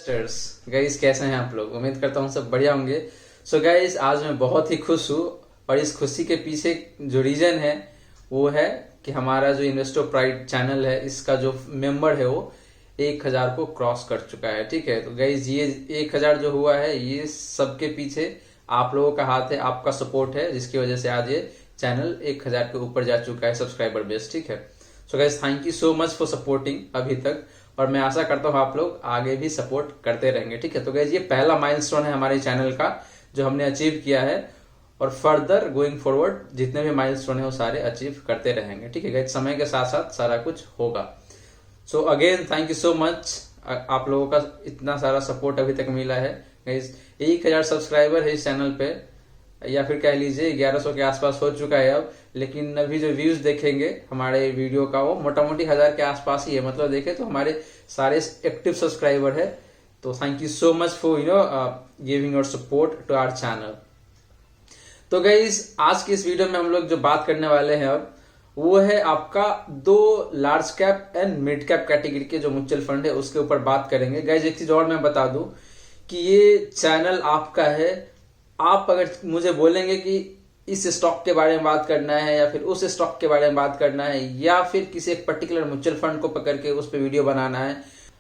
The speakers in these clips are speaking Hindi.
गाइस कैसे हैं आप लोग। उम्मीद करता हूँ सब बढ़िया होंगे। सो गाइस आज मैं बहुत ही खुश हूँ और इस खुशी के पीछे जो रीजन है वो है कि हमारा जो इन्वेस्टर प्राइड चैनल है इसका जो मेंबर है वो 1000 को क्रॉस कर चुका है। ठीक है, तो गाइस ये 1000 जो हुआ है ये सबके पीछे आप लोगों का हाथ है, आपका सपोर्ट है, जिसकी वजह से आज ये चैनल 1000 के ऊपर जा चुका है सब्सक्राइबर बेस। ठीक है, so guys thank you so much for supporting अभी तक, और मैं आशा करता हूँ आप लोग आगे भी सपोर्ट करते रहेंगे। ठीक है, तो गाइस ये पहला माइलस्टोन है हमारे चैनल का जो हमने अचीव किया है, और फर्दर गोइंग फॉरवर्ड जितने भी माइलस्टोन है वो सारे अचीव करते रहेंगे। ठीक है गाइस, समय के साथ साथ सारा कुछ होगा। So again thank you so much, आप लोगों का इतना सारा सपोर्ट अभी तक मिला है गाइस। 1000 सब्सक्राइबर है इस चैनल पे, या फिर कह लीजिए 1100 के आसपास हो चुका है अब, लेकिन अभी जो व्यूज देखेंगे हमारे वीडियो का वो मोटा मोटी 1000 के आसपास ही है। मतलब देखें तो हमारे सारे एक्टिव सब्सक्राइबर है। तो thank you so much for giving your support to our channel. तो गाइस आज की इस वीडियो में हम लोग जो बात करने वाले हैं अब वो है आपका 2 large cap and mid cap category के जो म्यूचुअल फंड है उसके ऊपर बात करेंगे। गाइस एक चीज और मैं बता दूं कि ये चैनल आपका है। आप अगर मुझे बोलेंगे कि इस स्टॉक के बारे में बात करना है या फिर उस स्टॉक के बारे में बात करना है या फिर किसी एक पर्टिकुलर म्यूचुअल फंड को पकड़ के उस पर वीडियो बनाना है,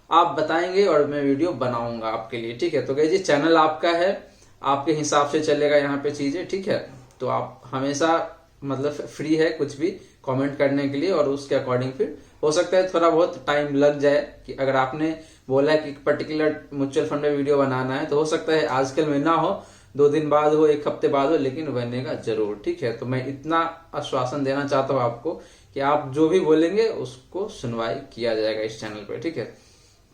आप बताएंगे और मैं वीडियो बनाऊंगा आपके लिए। ठीक है, तो गाइस ये चैनल आपका है, आपके हिसाब से चलेगा यहाँ पे चीजें। ठीक है, तो आप हमेशा मतलब फ्री है कुछ भी कमेंट करने के लिए, और उसके अकॉर्डिंग फिर हो सकता है थोड़ा बहुत टाइम लग जाए कि अगर आपने बोला है कि पर्टिकुलर म्यूचुअल फंड में वीडियो बनाना है तो हो सकता है आजकल में ना हो, 2 दिन बाद हो, 1 हफ्ते बाद हो, लेकिन बनेगा जरूर। ठीक है, तो मैं इतना आश्वासन देना चाहता हूँ आपको कि आप जो भी बोलेंगे उसको सुनवाई किया जाएगा इस चैनल पे। ठीक है,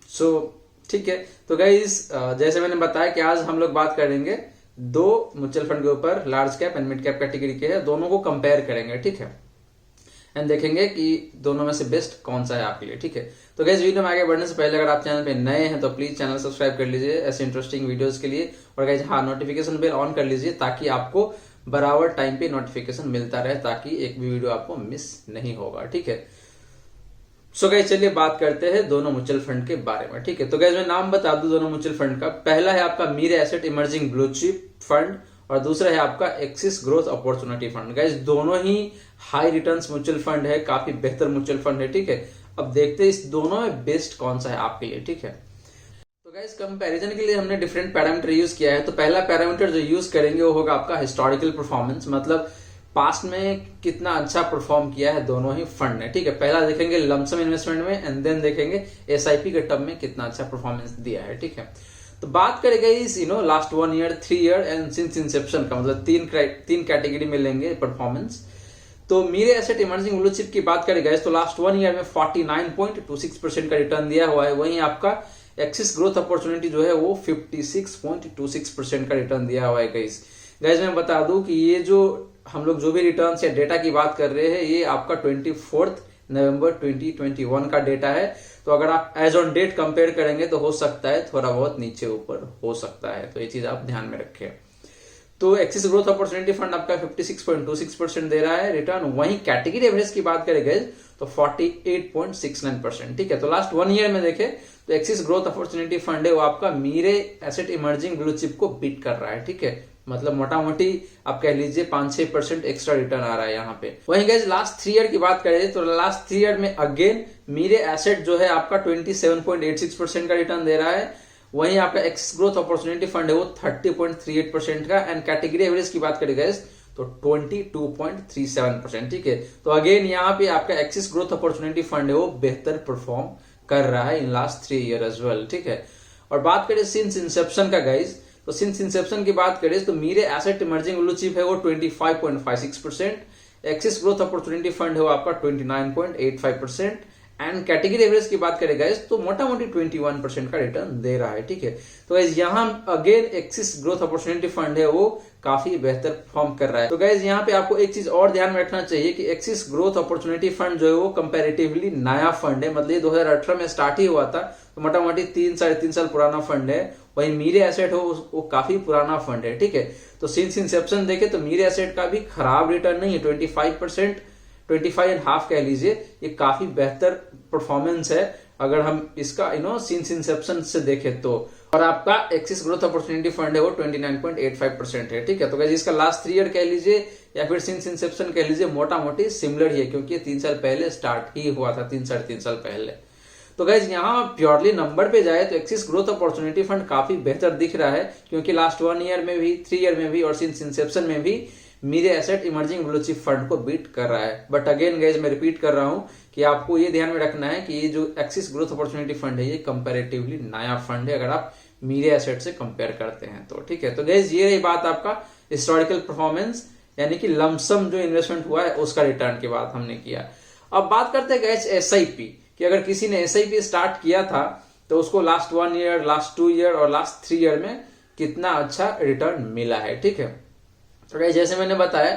सो ठीक है, तो गाइस जैसे मैंने बताया कि आज हम लोग बात करेंगे 2 म्यूचुअल फंड के ऊपर, large cap and mid cap category के हैं, दोनों को कंपेयर करेंगे। ठीक है, एंड देखेंगे कि दोनों में से बेस्ट कौन सा है आपके लिए। ठीक है, तो गाइस वीडियो में आगे बढ़ने से पहले अगर आप चैनल पे नए हैं तो प्लीज चैनल सब्सक्राइब कर लीजिए ऐसे इंटरेस्टिंग वीडियोस के लिए, और गाइस हाँ नोटिफिकेशन बेल ऑन कर लीजिए ताकि आपको बराबर टाइम पे नोटिफिकेशन मिलता रहे, ताकि एक भी वीडियो आपको मिस नहीं होगा। ठीक है, सो गाइस चलिए बात करते हैं दोनों म्यूचुअल फंड के बारे में। ठीक है, तो गाइस मैं नाम बता दूं दोनों म्यूचुअल फंड का। पहला है आपका Mir asset emerging blue chip fund और दूसरा है आपका axis growth opportunity fund. Guys दोनों ही हाई रिटर्न्स म्यूचुअल फंड है, काफी बेहतर म्यूचुअल फंड है। ठीक है, अब देखते हैं इस दोनों में बेस्ट कौन सा है आपके लिए। ठीक है, तो गाइस कंपैरिजन के लिए हमने डिफरेंट पैरामीटर यूज किया है। तो पहला पैरामीटर जो यूज करेंगे वो होगा आपका हिस्टोरिकल परफॉर्मेंस, मतलब पास्ट में कितना अच्छा परफॉर्म किया है दोनों ही फंड ने। ठीक है, पहला देखेंगे लमसम इन्वेस्टमेंट में एंड देन देखेंगे एसआईपी के टर्म में कितना अच्छा परफॉर्मेंस दिया है। ठीक है, तो बात करेंगे इस last 1 year, 3 year and since inception का, मतलब तीन कैटेगरी में लेंगे परफॉर्मेंस। तो Mirae asset emerging blue chip की बात करेंगे तो लास्ट 1 ईयर में 49.26% का रिटर्न दिया हुआ है। वहीं आपका एक्सिस ग्रोथ अपॉर्चुनिटी जो है वो 56.26% का रिटर्न दिया हुआ है। गाइस मैं बता दूं कि ये जो हम लोग जो भी रिटर्न या डेटा की बात कर रहे हैं ये आपका 24 नवंबर 2021 का डेटा है। तो अगर आप एज ऑन डेट कंपेयर करेंगे तो हो सकता है थोड़ा बहुत नीचे ऊपर हो सकता है, तो ये चीज आप ध्यान में रखें। तो एक्सिस ग्रोथ अपॉर्चुनिटी फंड आपका 56.26% दे रहा है रिटर्न। वहीं कैटेगरी एवरेज की बात करेंगे तो 48.69%। ठीक है, तो लास्ट 1 ईयर में देखें तो एक्सिस ग्रोथ अपॉर्चुनिटी फंड है वो आपका Mirae asset emerging blue chip को बीट कर रहा है। ठीक है, मतलब मोटा मोटी आप कह लीजिए 5-6% एक्स्ट्रा रिटर्न आ रहा है यहाँ पे। वहीं गाइस लास्ट 3 ईयर की बात करें तो लास्ट 3 ईयर में अगेन मीरे एसेट जो है आपका 27.86% का रिटर्न दे रहा है। वहीं आपका एक्सिस ग्रोथ अपॉर्चुनिटी फंड है वो 30.38% का, एंड कैटेगरी एवरेज की बात करें गाइस तो 22.37%। ठीक है, तो अगेन यहाँ पे आपका एक्सिस ग्रोथ अपॉर्चुनिटी फंड है वो बेहतर परफॉर्म कर रहा है in last 3 year as well. ठीक है, और बात करें सिंस इंसेप्शन का गाइस, तो सिंस इंसेप्शन की बात करें तो Mirae asset emerging blue chip है वो 25.56%, एक्सिस ग्रोथ अपॉर्चुनिटी फंड है वो आपका 29.85%, एंड कैटेगरी एवरेज की बात करें गाइस तो मोटा मोटी 21% का रिटर्न दे रहा है। ठीक है, तो गाइस यहाँ again axis growth opportunity fund है वो काफी बेहतर परफॉर्म कर रहा है। तो गाइस यहाँ पे आपको एक चीज और ध्यान में रखना चाहिए कि एक्सिस ग्रोथ अपॉर्चुनिटी फंड जो है वो कंपैरेटिवली नया फंड है, मतलब ये 2018 में स्टार्ट ही हुआ था, तो मोटा मोटी 3-3.5 साल पुराना फंड है। वहीं मीरे एसेट हो वो काफी पुराना फंड है। ठीक है, तो सिंस इंसेप्शन देखे तो मीरे एसेट का भी खराब रिटर्न नहीं है, 25.5% कह लीजिए, ये काफी बेहतर परफॉर्मेंस है अगर हम इसका सिंस इंसेप्शन से देखें तो। और आपका एक्सिस ग्रोथ अपॉर्चुनिटी फंड है वो 29.85% है, ठीक है। तो गाइस इसका लास्ट 3 ईयर कह लीजिए या फिर सिंस इंसेप्शन कह लीजिए, मोटा मोटी सिमिलर ही है, क्योंकि ये 3 साल पहले स्टार्ट ही हुआ था, 3-3.5 साल पहले। तो गाइज यहाँ प्योरली नंबर पे जाए तो एक्सिस ग्रोथ अपॉर्चुनिटी फंड काफी बेहतर दिख रहा है, क्योंकि लास्ट 1 ईयर में भी, 3 ईयर में भी और सिंस इंसेप्शन में भी Mirae asset emerging blue chip fund को बीट कर रहा है। बट अगेन गाइज मैं रिपीट कर रहा हूं कि आपको ये ध्यान में रखना है कि ये जो एक्सिस ग्रोथ अपॉर्चुनिटी फंड है ये कंपेरेटिवली नया फंड है अगर आप मीरे एसेट से कंपेयर करते हैं तो, ठीक है। तो गाइज ये रही बात आपका हिस्टोरिकल परफॉर्मेंस, यानी कि लमसम जो इन्वेस्टमेंट हुआ है उसका रिटर्न की बात हमने किया। अब बात करते हैं गाइज एसआईपी कि अगर किसी ने एसआईपी स्टार्ट किया था तो उसको लास्ट 1 ईयर, लास्ट 2 ईयर और लास्ट 3 ईयर में कितना अच्छा रिटर्न मिला है, ठीक है। तो गाइस जैसे मैंने बताया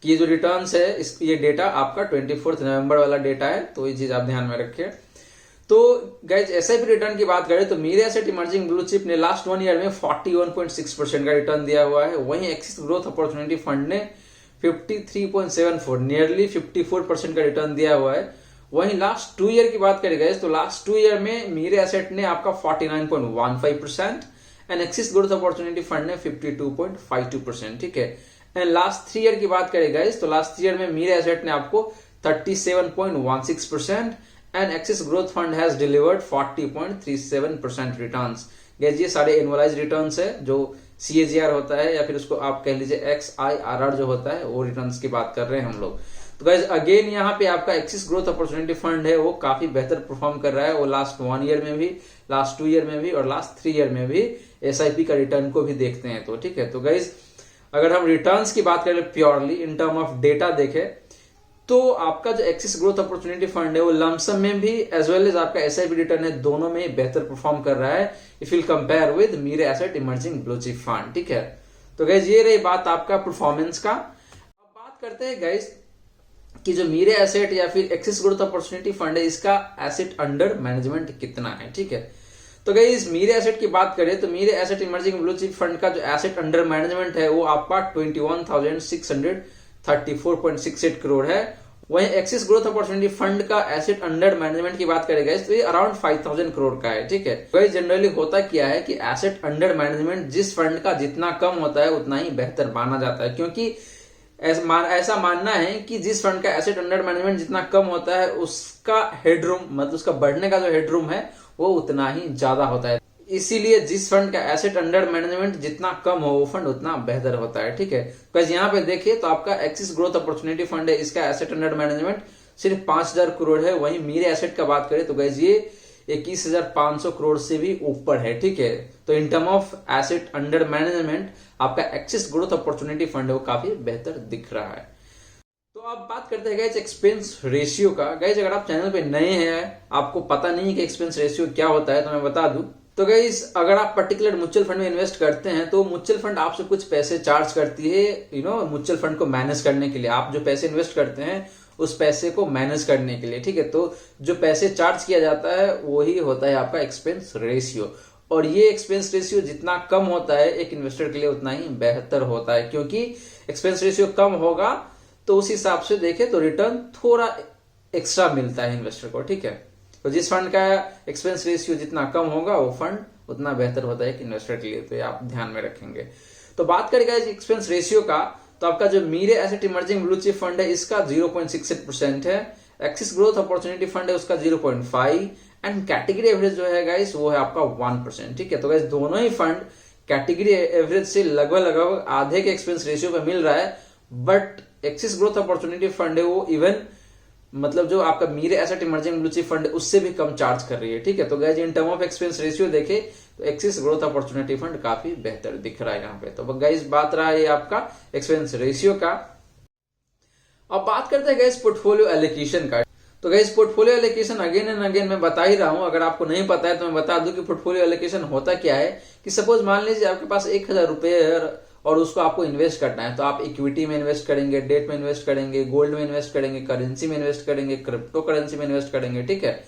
कि ये जो रिटर्न्स है ये डेटा आपका 24 नवंबर वाला डेटा है, तो ये चीज आप ध्यान में रखिए। तो गाइस एसआईपी रिटर्न की बात करें तो Mirae asset emerging blue chip ने लास्ट 1 ईयर में 41.6% का रिटर्न दिया हुआ है। वहीं एक्सिस ग्रोथ अपॉर्चुनिटी फंड ने 53.74 नियरली 54% का रिटर्न दिया हुआ है। वहीं लास्ट 2 ईयर की बात करें गाइस तो लास्ट 2 ईयर में मीरे एसेट ने आपका 49.15% and axis growth opportunity fund ने 52.52%, ठीक है। एंड लास्ट 3 ईयर की बात करें गाइस तो लास्ट 3 ईयर में मीरे एसेट ने आपको 37.16% and axis growth fund has delivered 40.37% returns. Guys ये सारे एनुअलाइज रिटर्न्स है, जो CAGR होता है या फिर उसको आप कह लीजिए XIRR जो होता है, वो रिटर्न्स की बात कर रहे हैं हम लोग। तो गाइस अगेन यहाँ पे आपका एक्सिस ग्रोथ अपॉर्चुनिटी फंड है वो काफी बेहतर परफॉर्म कर रहा है। वो लास्ट 1 ईयर में भी, लास्ट 2 ईयर में भी और लास्ट 3 ईयर में भी एसआईपी का रिटर्न को भी देखते हैं तो, ठीक है। तो गाइस अगर हम रिटर्न्स की बात करें purely in term of data देखें तो आपका जो एक्सिस ग्रोथ अपॉर्चुनिटी फंड है वो लमसम में भी एज वेल एज आपका एसआईपी रिटर्न है, दोनों में बेहतर परफॉर्म कर रहा है if you compare with Meere asset emerging blue chip fund, ठीक है। तो गाइस ये रही बात आपका परफॉर्मेंस का। अब बात करते हैं गाइस कि जो मीरे एसेट या फिर एक्सिस ग्रोथ अपॉर्चुनिटी फंड है इसका एसेट अंडर मैनेजमेंट कितना है, ठीक है। तो गाइस मीरे एसेट की बात करें तो Mirae asset emerging blue chip fund का जो एसेट अंडर मैनेजमेंट है वो आपका 21,634.68 करोड़ है। वहीं एक्सिस ग्रोथ अपॉर्चुनिटी फंड का एसेट अंडर मैनेजमेंट की बात करें गाइस तो ये अराउंड 5,000 करोड़ का है, ठीक है। गाइस जनरली होता क्या है कि एसेट अंडर मैनेजमेंट जिस फंड का जितना कम होता है उतना ही बेहतर माना जाता है, क्योंकि ऐसा मानना है कि जिस फंड का एसेट अंडर मैनेजमेंट जितना कम होता है उसका हेडरूम, मतलब उसका बढ़ने का जो हेडरूम है वो उतना ही ज्यादा होता है। इसीलिए जिस फंड का एसेट अंडर मैनेजमेंट जितना कम हो वो फंड उतना बेहतर होता है, ठीक है। बस यहाँ पे देखिए तो आपका एक्सिस ग्रोथ अपॉर्चुनिटी फंड है, इसका एसेट अंडर मैनेजमेंट सिर्फ 5,000 करोड़ है। वहीं मीरे एसेट का बात करें तो गाइस ये 21,500 करोड़ से भी ऊपर है, ठीक है। तो in term of asset under management आपका एक्सिस ग्रोथ अपॉर्चुनिटी फंड है वो काफी बेहतर दिख रहा है। तो अब बात करते हैं गाइस एक्सपेंस रेशियो का। गाइस अगर आप चैनल पे नए हैं, आपको पता नहीं है कि एक्सपेंस रेशियो क्या होता है, तो मैं बता दूं। तो गाइस अगर आप पर्टिकुलर म्यूचुअल फंड में इन्वेस्ट करते हैं तो म्यूचुअल फंड आपसे कुछ पैसे चार्ज करती है म्यूचुअल फंड को मैनेज करने के लिए। आप जो पैसे इन्वेस्ट करते हैं उस पैसे को मैनेज करने के लिए, ठीक है। तो जो पैसे चार्ज किया जाता है वही होता है आपका एक्सपेंस रेशियो। और ये एक्सपेंस रेशियो जितना कम होता है एक इन्वेस्टर के लिए उतना ही बेहतर होता है, क्योंकि एक्सपेंस रेशियो कम होगा तो उस हिसाब से देखे तो रिटर्न थोड़ा एक्स्ट्रा मिलता है इन्वेस्टर को, ठीक है। तो जिस फंड का एक्सपेंस रेशियो जितना कम होगा वो फंड उतना बेहतर होता है एक इन्वेस्टर के लिए, तो ये आप ध्यान में रखेंगे। तो बात करेगा एक्सपेंस रेशियो का तो आपका जो Mirae asset emerging blue chip fund है इसका 0.68% है, एक्सिस ग्रोथ अपॉर्चुनिटी फंड है उसका 0.5 एंड कैटेगरी एवरेज जो है गाइस वो है आपका 1%, ठीक है। तो गाइस दोनों ही फंड कैटेगरी एवरेज से लगभग आधे के एक्सपेंस रेशियो पे मिल रहा है, but Axis growth opportunity fund है वो इवन मतलब जो आपका Mirae asset emerging blue chip fund है उससे भी कम चार्ज कर रही है, ठीक है। तो guys in term of expense ratio देखे तो एक्सिस ग्रोथ अपॉर्चुनिटी फंड काफी बेहतर दिख रहा है यहाँ पे। तो गाइस बात रहा है आपका एक्सपेंस रेशियो का। अब बात करते हैं गाइस पोर्टफोलियो एलोकेशन का। तो guys portfolio allocation again and again मैं बता ही रहा हूं, अगर आपको नहीं पता है तो मैं बता दूं कि पोर्टफोलियो एलोकेशन होता क्या है। कि सपोज मान लीजिए आपके पास 1,000 रुपए है और उसको आपको इन्वेस्ट करना है, तो आप इक्विटी में इन्वेस्ट करेंगे, डेट में इन्वेस्ट करेंगे, गोल्ड में इन्वेस्ट करेंगे, करेंसी में इन्वेस्ट करेंगे, क्रिप्टो करेंसी में इन्वेस्ट करेंगे, ठीक है।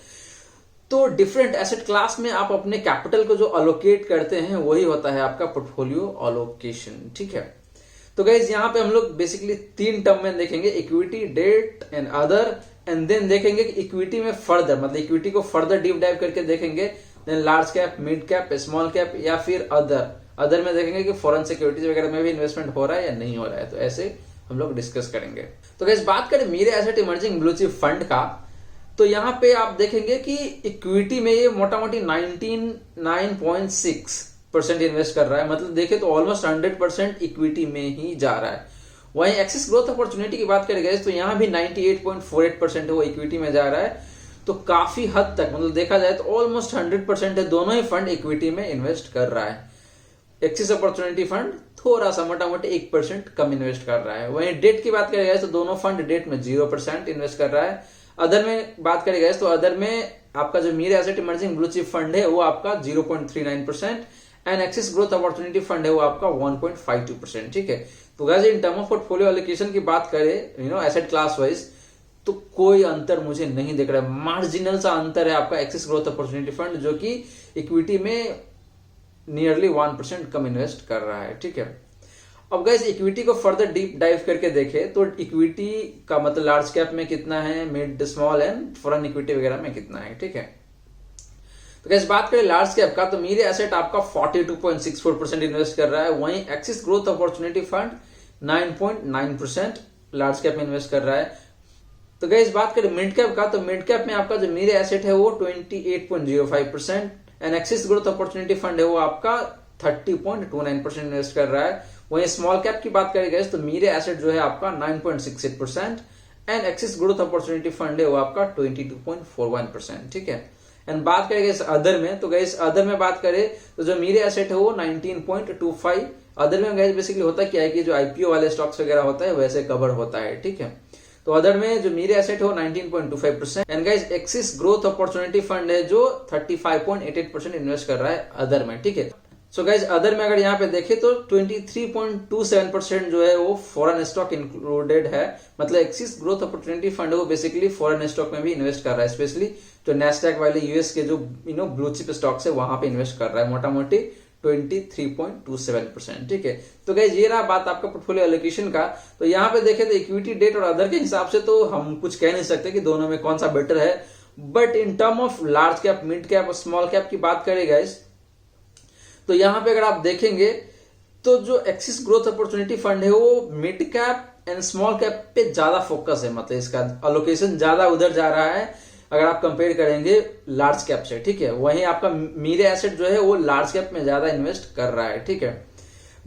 तो डिफरेंट एसेट क्लास में आप अपने कैपिटल को जो अलोकेट करते हैं वही होता है आपका पोर्टफोलियो अलोकेशन, ठीक है। तो गाइज यहाँ पे हम लोग बेसिकली 3 टर्म में देखेंगे, equity, debt and other and then देखेंगे कि इक्विटी में फर्दर, मतलब इक्विटी को फर्दर डीप डाइव करके देखेंगे, then large cap, mid cap, small cap या फिर अदर में देखेंगे कि फॉरेन सिक्योरिटीज वगैरह में भी इन्वेस्टमेंट हो रहा है या नहीं हो रहा है। तो ऐसे हम लोग डिस्कस करेंगे। तो गाइस बात करें मेरे asset emerging blue chip fund का, तो यहाँ पे आप देखेंगे कि इक्विटी में ये मोटा मोटी 99.6% इन्वेस्ट कर रहा है, मतलब देखे तो ऑलमोस्ट 100% इक्विटी में ही जा रहा है। वहीं एक्सिस ग्रोथ अपॉर्चुनिटी की बात करें तो यहाँ भी 98.48% है वो इक्विटी में जा रहा है। तो काफी हद तक मतलब देखा जाए तो ऑलमोस्ट 100% है, दोनों ही फंड इक्विटी में इन्वेस्ट कर रहा है। एक्सिस अपॉर्चुनिटी फंड थोड़ा सा मोटा मोटी 1% कम इन्वेस्ट कर रहा है। वहीं डेट की बात करें तो दोनों फंड डेट में 0% इन्वेस्ट कर रहा है। अदर में बात करें तो अदर में आपका जो Mir asset emerging blue chip fund है वो आपका 0.39% and axis growth opportunity fund है वो आपका 1.52%। ठीक है, तो guys in term of portfolio allocation की बात करें एसेट क्लास वाइज तो कोई अंतर मुझे नहीं दिख रहा है। मार्जिनल सा अंतर है आपका एक्सिस ग्रोथ अपॉर्चुनिटी फंड जो कि इक्विटी में नियरली 1% कम इन्वेस्ट कर रहा है। ठीक है, अब गाइस इक्विटी को फर्दर डीप डाइव करके देखे तो इक्विटी का मतलब लार्ज कैप में कितना है, mid small and foreign equity वगैरह में कितना है। ठीक है, तो गाइस बात करें लार्ज कैप का तो मेरे एसेट आपका 42.64% इन्वेस्ट कर रहा है। वहीं axis growth opportunity fund 9.9% large cap में इन्वेस्ट कर रहा है। तो गाइस बात करें मिड कैप का तो मिड कैप में आपका जो मेरे एसेट है वो 28.05% and axis growth opportunity fund है वो आपका 30.29% इन्वेस्ट कर रहा है। वहीं स्मॉल कैप की बात करें तो मेरे एसेट जो है आपका 9.68% and axis growth opportunity fund है वो आपका 22.41%। ठीक है, एंड बात करें अदर में तो गाइस अदर में बात करें तो जो मेरे एसेट है वो 19.25। अदर में गाइस बेसिकली होता क्या है कि जो आईपीओ वाले स्टॉक्स वगैरह होता है वैसे कवर होता है। ठीक है, तो अदर में जो मेरे एसेट है वो 19.25% and guys axis growth opportunity fund है जो 35.88% इन्वेस्ट कर रहा है अदर में। ठीक है, सो गाइस अदर में अगर यहाँ पे देखें तो 23.27% जो है वो फॉरेन स्टॉक इंक्लूडेड है, मतलब एक्सिस ग्रोथ अपॉर्चुनिटी फंड है वो बेसिकली फॉरेन स्टॉक में भी इन्वेस्ट कर रहा है, स्पेशली जो नैस्डैक वाले यूएस के जो ब्लू चिप स्टॉक्स है वहां पे इन्वेस्ट कर रहा है मोटा मोटी 23.27%। ठीक है, तो गाइस ये रहा बात आपका पोर्टफोलियो एलोकेशन का। तो यहाँ पे देखें तो इक्विटी, डेट और अदर के हिसाब से तो हम कुछ कह नहीं सकते कि दोनों में कौन सा बेटर है, but in term of large cap, mid cap और स्मॉल कैप की बात करें गाइस तो यहाँ पे अगर आप देखेंगे तो जो एक्सिस ग्रोथ अपॉर्चुनिटी फंड है वो mid cap and small cap पे ज्यादा फोकस है, मतलब इसका अलोकेशन ज्यादा उधर जा रहा है अगर आप कंपेयर करेंगे लार्ज कैप से। ठीक है, वहीं आपका मेरे एसेट जो है वो लार्ज कैप में ज्यादा इन्वेस्ट कर रहा है। ठीक है,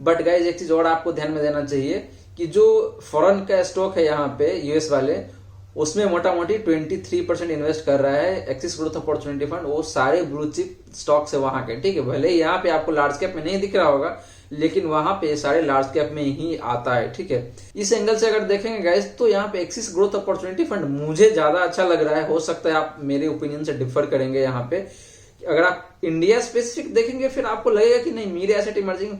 बट गाइज एक चीज और आपको ध्यान में देना चाहिए कि जो फॉरेन का स्टॉक है यहाँ पे यूएस वाले उसमें मोटा मोटी 23% इन्वेस्ट कर रहा है एक्सिस ग्रोथ अपॉर्चुनिटी फंड, वो सारे ब्लू चिप स्टॉक्स है वहां के। ठीक है, भले ही यहाँ पे आपको लार्ज कैप में नहीं दिख रहा होगा लेकिन वहां पे सारे लार्ज कैप में ही आता है। ठीक है, इस एंगल से अगर देखेंगे गाइस तो यहाँ पे एक्सिस ग्रोथ अपॉर्चुनिटी फंड मुझे ज्यादा अच्छा लग रहा है। हो सकता है आप मेरे ओपिनियन से डिफर करेंगे यहाँ पे। अगर आप इंडिया स्पेसिफिक देखेंगे फिर आपको लगेगा कि नहीं मेरे asset emerging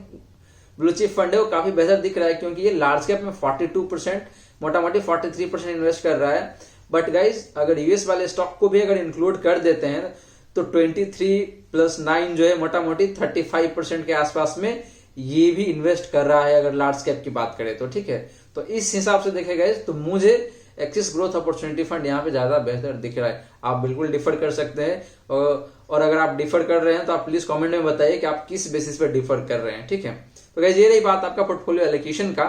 blue chip fund है वो काफी बेहतर दिख रहा है, क्योंकि ये लार्ज कैप में 42%, मोटा मोटी 43% इन्वेस्ट कर रहा है। बट गाइज अगर यूएस वाले स्टॉक को भी अगर इंक्लूड कर देते हैं तो 23+9 जो है मोटा मोटी 35% के आसपास में ये भी इन्वेस्ट कर रहा है अगर लार्ज कैप की बात करें तो। ठीक है, तो इस हिसाब से देखेगा तो मुझे एक्सिस ग्रोथ अपॉर्चुनिटी फंड यहाँ पे ज्यादा बेहतर दिख रहा है। आप बिल्कुल डिफर कर सकते हैं और अगर आप डिफर कर रहे हैं तो आप प्लीज कमेंट में बताइए कि आप किस बेसिस पे डिफर कर रहे हैं। ठीक है, तो गाइस ये रही बात आपका पोर्टफोलियो एलोकेशन का।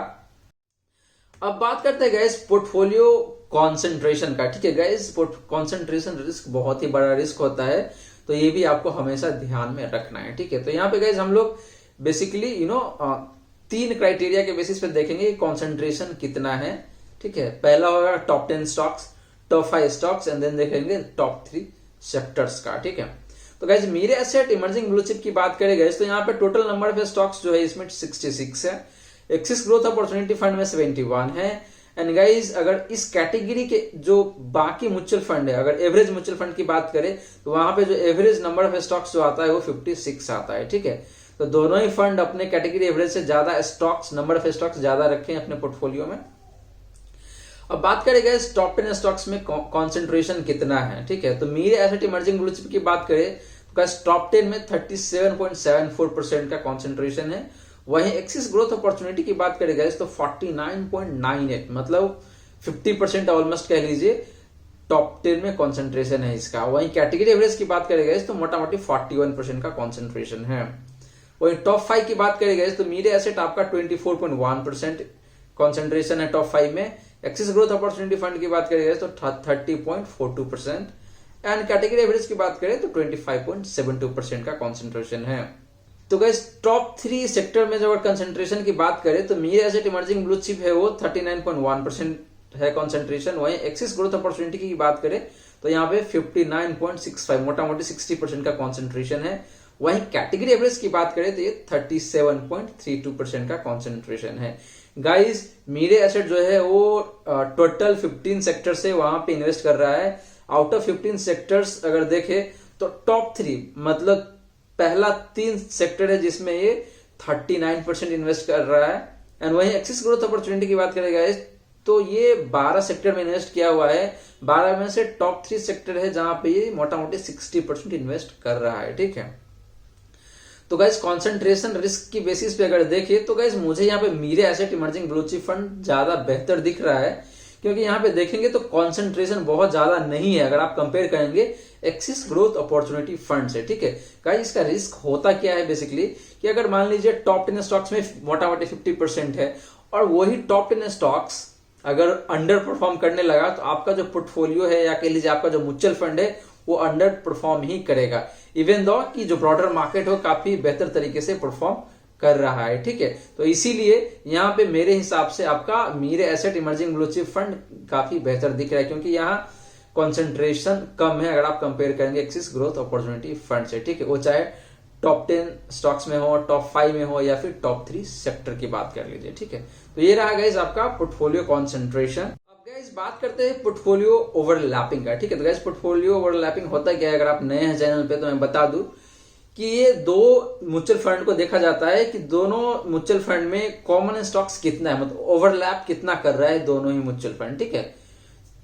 अब बात करते हैं गाइस पोर्टफोलियो कॉन्सेंट्रेशन का। ठीक है गाइस, कॉन्सेंट्रेशन रिस्क बहुत ही बड़ा रिस्क होता है, तो ये भी आपको हमेशा ध्यान में रखना है। ठीक है, तो यहाँ पे गाइस हम लोग बेसिकली 3 क्राइटेरिया के बेसिस पे देखेंगे कॉन्सेंट्रेशन कितना है। ठीक है, पहला होगा top 10 stocks, top 5 stocks and then देखेंगे टॉप 3 सेक्टर्स का। ठीक है, तो गाइस मेरे एसेट इमर्जिंग ब्लू चिप की बात करें गाइस तो यहाँ पे टोटल नंबर ऑफ स्टॉक्स जो है इसमें 66 है, एक्सिस ग्रोथ अपॉर्चुनिटी फंड में 71 है एंड गाइस अगर इस कैटेगरी के जो बाकी म्यूचुअल फंड है, अगर एवरेज म्यूचुअल फंड की बात करें तो वहां पे जो एवरेज नंबर ऑफ स्टॉक्स जो आता है वो 56 आता है। ठीक है, तो दोनों ही फंड अपने कैटेगरी एवरेज से ज्यादा स्टॉक्स, नंबर ऑफ स्टॉक्स ज्यादा रखे हैं अपने पोर्टफोलियो में। अब बात करें गाइस टॉप 10 स्टॉक्स में कॉन्सेंट्रेशन कितना है। ठीक है, तो मेरे एसेट इमर्जिंग ब्लू चिप की बात करें तो गाइस टॉप 10 में 37.74% का कॉन्सेंट्रेशन है। वहीं एक्सिस ग्रोथ अपॉर्चुनिटी की बात करें गाइस तो 49.98, मतलब 50% ऑलमोस्ट कह लीजिए टॉप 10 में कॉन्सेंट्रेशन है इसका। वहीं कैटेगरी एवरेज की बात करेगा तो मोटा मोटी 41% का कॉन्सेंट्रेशन है। वहीं टॉप 5 की बात करेगा तो मीरे एसेट आपका 24.1% कॉन्सेंट्रेशन है टॉप 5 में। एक्सिस ग्रोथ अपॉर्चुनिटी फंड की बात करेगा तो 30.42% एंड कैटेगरी एवरेज की बात करें तो 25.72% का कॉन्सेंट्रेशन है। तो गाइस टॉप 3 सेक्टर में जब कंसेंट्रेशन की बात करें तो Mirae asset emerging blue chip है वो 39.1% है कॉन्सेंट्रेशन। वहीं एक्सिस ग्रोथ अपॉर्चुनिटी की बात करें तो यहाँ पे 59.65 मोटा मोटी 60% का कॉन्सेंट्रेशन है। वहीं कैटेगरी एवरेज की बात करें तो ये 37.32% का कॉन्सेंट्रेशन है। गाइस मीरे एसेट जो है वो टोटल 15 सेक्टर से वहां पे इन्वेस्ट कर रहा है। आउट ऑफ 15 सेक्टर्स अगर देखे तो टॉप 3 मतलब पहला 3 सेक्टर है जिसमें ये 39% इन्वेस्ट कर रहा है। एंड वहीं एक्सिस ग्रोथ अपॉर्चुनिटी की बात करेगा तो ये 12 सेक्टर में इन्वेस्ट किया हुआ है। 12 में से टॉप 3 सेक्टर है जहां पे ये मोटा मोटी 60% इन्वेस्ट कर रहा है। ठीक है, तो गाइस कंसंट्रेशन रिस्क की बेसिस पे अगर देखिए तो गाइस मुझे यहाँ पे Mirae asset emerging blue chip fund ज्यादा बेहतर दिख रहा है, क्योंकि यहाँ पे देखेंगे तो कंसंट्रेशन बहुत ज्यादा नहीं है अगर आप कंपेयर करेंगे एक्सिस ग्रोथ अपॉर्चुनिटी फंड से। ठीक है गाइस, इसका रिस्क होता क्या है बेसिकली कि अगर मान लीजिए टॉप 10 स्टॉक्स में मोटा मोटी 50% है और वही टॉप 10 स्टॉक्स अगर अंडर परफॉर्म करने लगा तो आपका जो पोर्टफोलियो है या कह लीजिए आपका जो म्यूचुअल फंड है वो अंडर परफॉर्म ही करेगा, इवन दो कि जो ब्रॉडर मार्केट हो काफी बेहतर तरीके से परफॉर्म कर रहा है। ठीक है, तो इसीलिए यहाँ पे मेरे हिसाब से आपका Mirae asset emerging blue chip fund काफी बेहतर दिख रहा है, क्योंकि यहाँ कंसंट्रेशन कम है अगर आप कंपेयर करेंगे एक्सिस ग्रोथ अपॉर्चुनिटी फंड से। ठीक है, वो चाहे टॉप 10 स्टॉक्स में हो, टॉप 5 में हो या फिर टॉप 3 सेक्टर की बात कर लीजिए। ठीक है, तो ये रहा गाइस आपका पोर्टफोलियो कॉन्सेंट्रेशन। गाइस बात करते हैं पोर्टफोलियो ओवरलैपिंग का। ठीक है, तो गाइस पोर्टफोलियो ओवरलैपिंग होता क्या है, अगर आप नए हैं चैनल पे तो मैं बता दूं कि ये दो म्यूचुअल फंड को देखा जाता है कि दोनों म्यूचुअल फंड में कॉमन स्टॉक्स कितना है, मतलब ओवरलैप कितना कर रहा है दोनों ही म्यूचुअल फंड। ठीक है,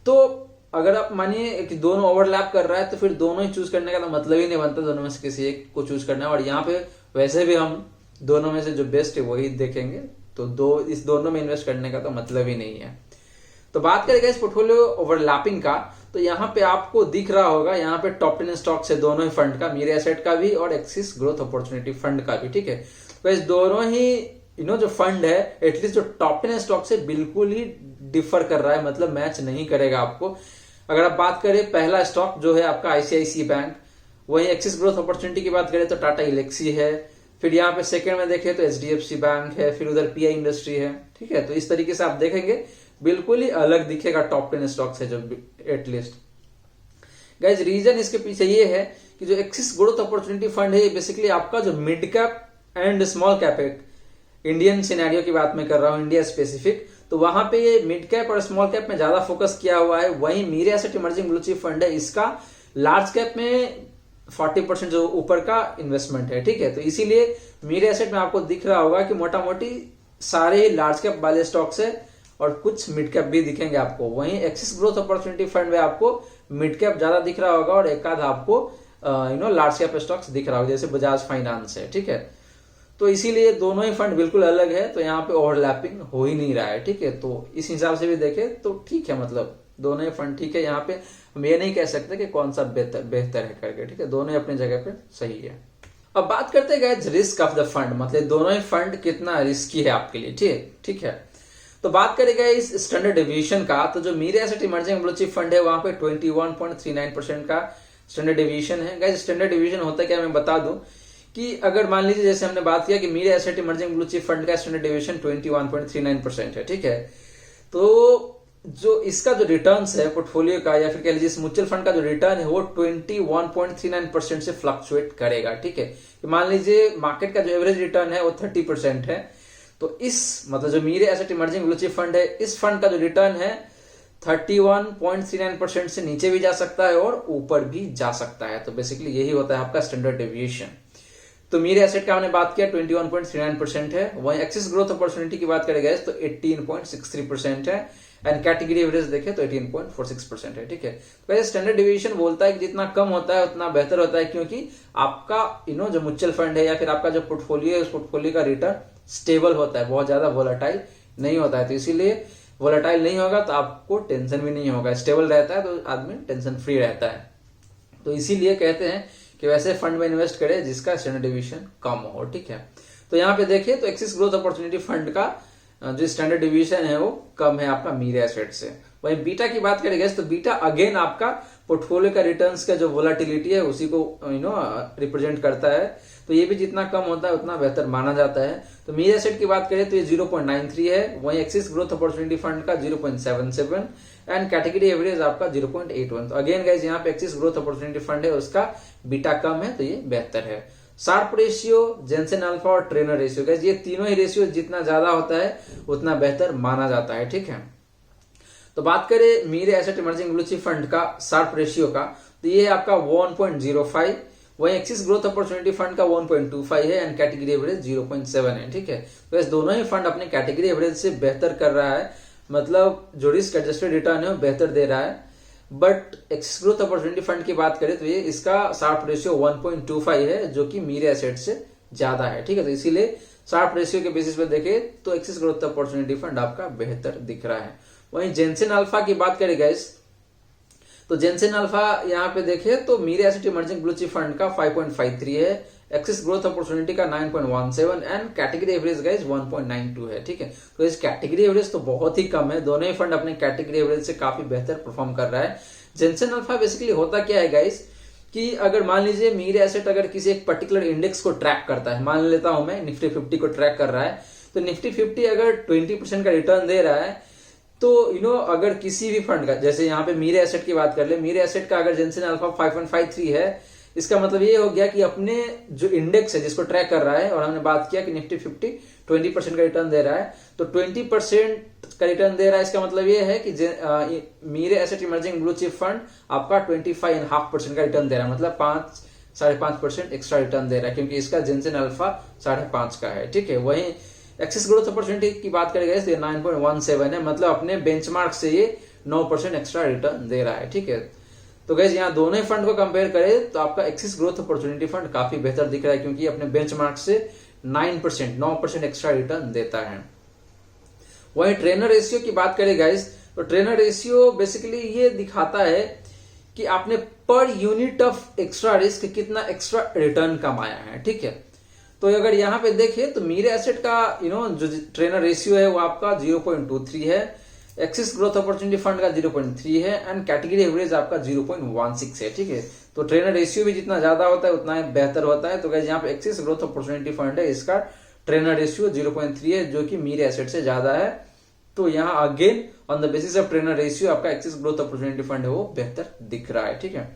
तो अगर आप मानिए कि दोनों ओवरलैप कर रहा है तो फिर दोनों ही चूज करने का तो मतलब ही नहीं बनता, दोनों में से किसी एक को चूज करना है। और यहाँ पे वैसे भी हम दोनों में से जो बेस्ट है वही देखेंगे, तो इस दोनों में इन्वेस्ट करने का तो मतलब ही नहीं है। तो बात करेंगे इस पोर्टफोलियो ओवरलैपिंग का, तो यहाँ पे आपको दिख रहा होगा यहाँ पे टॉप 10 स्टॉक्स है दोनों ही फंड का, मीरे एसेट का भी और एक्सिस ग्रोथ अपॉर्चुनिटी फंड का भी। ठीक है, तो इस दोनों ही जो फंड है एटलीस्ट जो टॉप 10 स्टॉक से बिल्कुल ही डिफर कर रहा है, मतलब मैच नहीं करेगा आपको। अगर आप बात करें पहला स्टॉक जो है आपका आईसीआईसीआई बैंक, वही एक्सिस ग्रोथ अपॉर्चुनिटी की बात करें तो टाटा इलेक्सी है, फिर यहाँ पे सेकंड में देखें तो एचडीएफसी बैंक है, फिर उधर पीआई इंडस्ट्री है। ठीक है, तो इस तरीके से आप देखेंगे बिल्कुल ही अलग दिखेगा टॉप 10 स्टॉक्स है जो एटलीस्ट। गाइज रीजन इसके पीछे ये है कि जो एक्सिस ग्रोथ अपॉर्चुनिटी फंड है बेसिकली आपका जो mid cap and small cap है, इंडियन सिनेरियो की बात मैं कर रहा हूं, इंडिया स्पेसिफिक, तो वहां पे ये मिड कैप और स्मॉल कैप में ज्यादा फोकस किया हुआ है। वहीं Mirae asset emerging blue chip fund है, इसका लार्ज कैप में 40% जो ऊपर का इन्वेस्टमेंट है। ठीक है, तो इसीलिए मीरे एसेट में आपको दिख रहा होगा कि मोटा मोटी सारे ही लार्ज कैप वाले स्टॉक्स है और कुछ मिड कैप भी दिखेंगे आपको। वहीं एक्सिस ग्रोथ अपॉर्चुनिटी फंड में आपको मिड कैप ज्यादा दिख रहा होगा और एक आध आपको लार्ज कैप स्टॉक्स दिख रहा होगा, जैसे बजाज फाइनेंस है। ठीक है, तो इसीलिए दोनों ही फंड बिल्कुल अलग है, तो यहाँ पे ओवरलैपिंग हो ही नहीं रहा है। ठीक है, तो इस हिसाब से भी देखें तो ठीक है, मतलब दोनों ही फंड ठीक है। यहाँ पे हम ये नहीं कह सकते कि कौन सा बेहतर है करके। ठीक है, दोनों ही अपनी जगह पे सही है। अब बात करते हैं रिस्क ऑफ द फंड, मतलब दोनों ही फंड कितना रिस्की है आपके लिए। ठीक है, तो बात करेगा इस स्टैंडर्ड डेविएशन का, तो जो Mirae asset emerging blue chip fund है वहां पे 21.39% का स्टैंडर्ड डेविएशन है। गाइस स्टैंडर्ड डेविएशन होता है क्या, मैं बता दूं कि अगर मान लीजिए जैसे हमने बात किया कि Mirae asset emerging blue chip fund का स्टैंडर्ड डेविएशन 21.39% है। ठीक है, तो जो इसका जो रिटर्न्स है पोर्टफोलियो का या फिर कह लीजिए म्यूचुअल फंड का जो रिटर्न है वो 21.39% से फ्लक्चुएट करेगा। ठीक है, मान लीजिए मार्केट का जो एवरेज रिटर्न है वो 30% है, तो इस मतलब जो Mirae asset emerging blue chip fund है इस फंड का जो रिटर्न है 31.39% से नीचे भी जा सकता है और ऊपर भी जा सकता है। तो बेसिकली यही होता है आपका स्टैंडर्ड डेविएशन। तो मीरे एसेट का हमने बात किया 21.39% है। वहीं एक्सिस ग्रोथ अपॉर्चुनिटी की बात करेंगे तो 18.63% है एंड कैटेगरी एवरेज देखें तो 18.46% है। ठीक है, वैसे स्टैंडर्ड डेविएशन बोलता है कि जितना कम होता है उतना बेहतर होता है, क्योंकि आपका जो म्यूचुअल फंड है या फिर आपका जो पोर्टफोलियो है उस पोर्टफोलियो का रिटर्न स्टेबल होता है, बहुत ज्यादा वोलेटाइल नहीं होता है। तो इसीलिए वोलेटाइल नहीं होगा तो आपको टेंशन भी नहीं होगा, स्टेबल रहता है तो आदमी टेंशन फ्री रहता है। तो इसीलिए कहते हैं कि वैसे फंड में इन्वेस्ट करें जिसका स्टैंडर्ड डिविएशन कम हो, ठीक है। तो यहाँ पे देखिए तो एक्सिस ग्रोथ अपॉर्चुनिटी फंड का जो स्टैंडर्ड डिविएशन है वो कम है आपका मीरे एसेट से। वहीं बीटा की बात करेंगे तो बीटा अगेन आपका पोर्टफोलियो का रिटर्न्स का जो वोलाटिलिटी है उसी को रिप्रेजेंट करता है। तो ये भी जितना कम होता है उतना बेहतर माना जाता है। तो मीरे एसेट की बात करें तो ये 0.93 है, वहीं एक्सिस ग्रोथ अपॉर्चुनिटी फंड का 0.77 एंड कैटेगरी एवरेज आपका 0.81। तो अगेन गाइज यहाँ पे एक्सिस ग्रोथ अपॉर्चुनिटी फंड है उसका बीटा कम है तो ये बेहतर है। शार्प रेशियो, जेनसेन अल्फा और ट्रेनर रेशियो, गाइज ये तीनों ही रेशियो जितना ज्यादा होता है उतना बेहतर माना जाता है, ठीक है। तो बात करें Mirae asset emerging blue chip fund का शार्प रेशियो का, तो ये आपका 1.05, वहीं एक्सिस ग्रोथ अपॉर्चुनिटी फंड का 1.25 है एंड कैटेगरी एवरेज 0.7 है, ठीक है। तो इस दोनों ही फंड अपने कैटेगरी एवरेज से बेहतर कर रहा है, मतलब जो रिस्क एडजस्टेड रिटर्न है वो बेहतर दे रहा है। But Axis growth opportunity fund की बात करें तो ये इसका शार्प रेशियो 1.25 है जो कि मीरे एसेट से ज्यादा है, ठीक है। तो इसीलिए शार्प रेशियो के बेसिस पे देखें तो एक्सिस ग्रोथ अपॉर्चुनिटी फंड आपका बेहतर दिख रहा है। वहीं जेनसेन अल्फा की बात करें गाइस तो जेनसेन अल्फा यहाँ पे देखें तो Mirae asset emerging blue chip fund का 5.53 है, एक्सिस ग्रोथ अपॉर्चुनिटी का 9.17 एंड कैटेगरी एवरेज गाइस 1.92 है, ठीक है। तो इस कैटेगरी एवरेज तो बहुत ही कम है, दोनों ही फंड अपने कैटेगरी एवरेज से काफी बेहतर परफॉर्म कर रहा है। जेनसेन अल्फा बेसिकली होता क्या है गाइस कि अगर मान लीजिए मीरे एसेट अगर किसी एक पर्टिकुलर इंडेक्स को ट्रैक करता है, मान लेता हूं मैं निफ्टी 50 को ट्रैक कर रहा है, तो निफ्टी 50 अगर 20% का रिटर्न दे रहा है तो अगर किसी भी फंड का, जैसे यहाँ पे मीरे एसेट की बात कर ले, मीरे एसेट का अगर जेनसेन अल्फा 5.53 है, इसका मतलब ये हो गया कि अपने जो इंडेक्स है जिसको ट्रैक कर रहा है, और हमने बात किया कि निफ्टी 50 20% का रिटर्न दे रहा है, तो 20% का रिटर्न दे रहा है, इसका मतलब ये है कि Mirae asset emerging blue chip fund आपका 25.5% का रिटर्न दे रहा है, मतलब 5.5% एक्स्ट्रा रिटर्न दे रहा है क्योंकि इसका जेनसेन अल्फा 5.5 का है, ठीक है। वहीं एक्सिस ग्रोथ अपॉर्चुनिटी की बात करेंगे तो 9.17 है, मतलब अपने बेंचमार्क से ये 9% एक्स्ट्रा रिटर्न दे रहा है, ठीक है। तो गैस यहाँ दोनों ही फंड को कंपेयर करें तो आपका एक्सिस ग्रोथ अपॉर्चुनिटी फंड काफी बेहतर दिख रहा है क्योंकि अपने बेंचमार्क से 9% एक्स्ट्रा रिटर्न देता है। वहीं ट्रेनर रेशियो की बात करें गाइस तो ट्रेनर रेशियो बेसिकली ये दिखाता है कि आपने per unit of extra risk कितना एक्स्ट्रा रिटर्न कमाया है, ठीक है। तो अगर यहाँ पे देखें तो मीरे एसेट का जो ट्रेनर रेशियो है वो आपका 0.23 है, एक्सिस ग्रोथ अपॉर्चुनिटी फंड का 0.3 है एंड कैटेगरी एवरेज आपका 0.16 है, ठीक है। तो ट्रेनर रेशियो भी जितना ज्यादा होता है उतना बेहतर होता है। तो गाइस यहाँ पे एक्सिस ग्रोथ अपॉर्चुनिटी फंड है, इसका ट्रेनर रेशियो 0.3 है जो कि मीरे एसेट से ज्यादा है। तो यहाँ again on the basis of trainer ratio आपका एक्सिस ग्रोथ अपॉर्चुनिटी फंड है वो बेहतर दिख रहा है, ठीक है।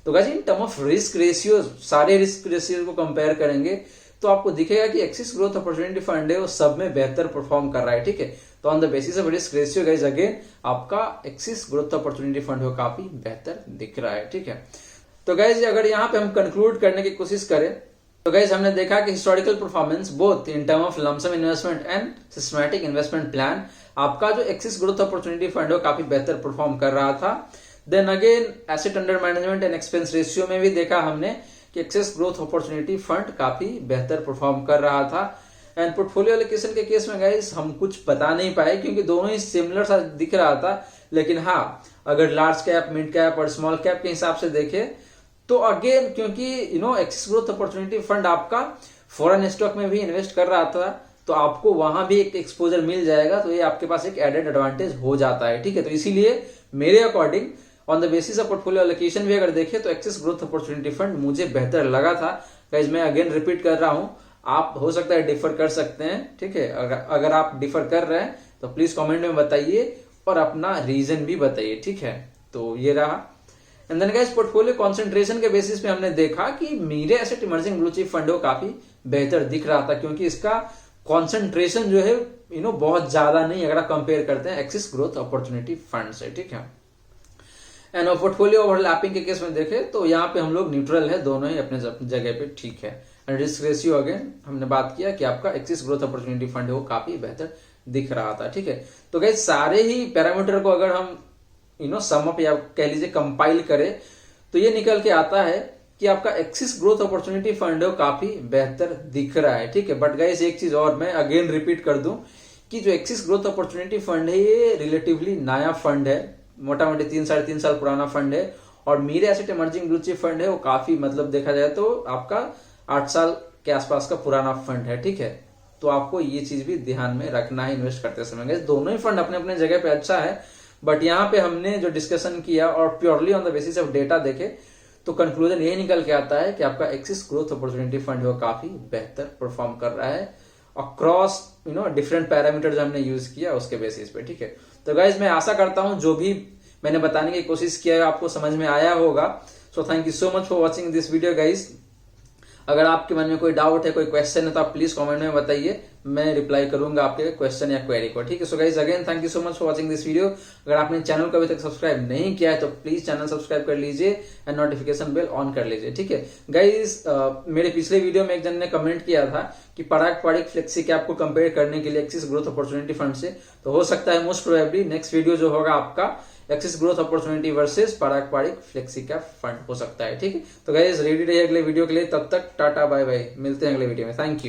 तो guys in term of risk ratio, सारे रिस्क रेशियो को कंपेयर करेंगे तो आपको दिखेगा कि एक्सिस ग्रोथ अपॉर्चुनिटी फंड है वो सब में बेहतर परफॉर्म कर रहा है, ठीक है। तो on the basis of risk ratio guys again आपका एक्सिस ग्रोथ अपॉर्चुनिटी फंड है काफी बेहतर दिख रहा है, ठीक है। तो गाइस अगर यहाँ पे हम कंक्लूड करने की कोशिश करें तो गाइस हमने देखा कि historical performance both in term of lump sum investment and systematic investment plan, आपका जो एक्सिस ग्रोथ अपॉर्चुनिटी फंड है काफी बेहतर परफॉर्म कर रहा था। Then again asset under management and expense ratio में भी देखा हमने कि एक्सेस ग्रोथ अपॉर्चुनिटी फंड काफी बेहतर परफॉर्म कर रहा था। एंड पोर्टफोलियो एलोकेशन के केस में गाइस हम कुछ बता नहीं पाए क्योंकि दोनों ही सिमिलर सा दिख रहा था, लेकिन हाँ अगर लार्ज कैप, मिड कैप और स्मॉल कैप के हिसाब से देखे तो अगेन क्योंकि एक्सेस ग्रोथ अपॉर्चुनिटी फंड आपका फॉरेन स्टॉक में भी इन्वेस्ट कर रहा था तो आपको वहां भी एक एक्सपोजर मिल जाएगा, तो ये आपके पास एक एडेड एडवांटेज हो जाता है, ठीक है। तो इसीलिए मेरे according on the basis of portfolio allocation भी अगर देखें तो एक्सिस ग्रोथ अपॉर्चुनिटी फंड मुझे बेहतर लगा था। गाइस मैं अगेन रिपीट कर रहा हूं, आप हो सकता है डिफर कर सकते हैं, ठीक है। अगर आप डिफर कर रहे हैं तो प्लीज कमेंट में बताइए और अपना रीजन भी बताइए, ठीक है। तो ये रहा। And then guys portfolio concentration के बेसिस पे हमने देखा कि Mirae asset emerging blue chip fund काफी बेहतर दिख रहा था क्योंकि इसका कॉन्सेंट्रेशन जो है बहुत ज्यादा नहीं अगर आप कंपेयर करते हैं एक्सिस ग्रोथ अपॉर्चुनिटी फंड से, ठीक है। एंड पोर्टफोलियो ओवरलैपिंग के केस में देखें तो यहाँ पे हम लोग न्यूट्रल है, दोनों ही अपने जगह पे ठीक है। एंड रिस्क रेशियो अगेन हमने बात किया कि आपका एक्सिस ग्रोथ अपॉर्चुनिटी फंड है वो काफी बेहतर दिख रहा था, ठीक है। तो गाइस सारे ही पैरामीटर को अगर हम सम अप या कह लीजिए कंपाइल करें तो ये निकल के आता है कि आपका एक्सिस ग्रोथ अपॉर्चुनिटी फंड है वो काफी बेहतर दिख रहा है, ठीक है। बट गाइस एक चीज और मैं अगेन रिपीट कर दूं कि जो एक्सिस ग्रोथ अपॉर्चुनिटी फंड है ये रिलेटिवली नया फंड है, मोटा मोटी 3-3.5 साल पुराना फंड है। और Mirae asset emerging blue chip fund है वो काफी मतलब देखा जाए तो आपका 8 साल के आसपास का पुराना फंड है, ठीक है। तो आपको ये चीज भी ध्यान में रखना है इन्वेस्ट करते समय। दोनों ही फंड अपने अपने जगह पे अच्छा है, बट यहाँ पे हमने जो डिस्कशन किया और purely on the basis of data देखे तो कंक्लूजन ये निकल के आता है कि आपका एक्सिस ग्रोथ अपॉर्चुनिटी फंड वो काफी बेहतर परफॉर्म कर रहा है अक्रॉस डिफरेंट पैरामीटर जो हमने यूज किया उसके बेसिस पे, ठीक है। तो गाइज मैं आशा करता हूं जो भी मैंने बताने की कोशिश किया है आपको समझ में आया होगा। So thank you so much for watching this video guys. अगर आपके मन में कोई डाउट है, कोई क्वेश्चन है तो आप प्लीज कमेंट में बताइए, मैं रिप्लाई करूंगा आपके क्वेश्चन या क्वेरी को, ठीक है। So guys again thank you so much for watching this video. अगर आपने चैनल को अभी तक सब्सक्राइब नहीं किया है तो प्लीज चैनल सब्सक्राइब कर लीजिए एंड नोटिफिकेशन बेल ऑन कर लीजिए, ठीक है। गाइज मेरे पिछले वीडियो में एक जन ने कमेंट किया था कि पराग पारिक फ्लेक्सी कैप को कंपेयर करने के लिए एक्सिस ग्रोथ अपॉर्चुनिटी फंड से, तो हो सकता है मोस्ट प्रोबेबली नेक्स्ट वीडियो जो होगा आपका एक्सिस ग्रोथ अपॉर्चुनिटी वर्सेस पराग पारिक फ्लेक्सी कैप फंड हो सकता है, ठीक है। तो गाइस रेडी रहिए अगले वीडियो के लिए, तब तक टाटा बाय बाय, मिलते हैं अगले वीडियो में, थैंक यू।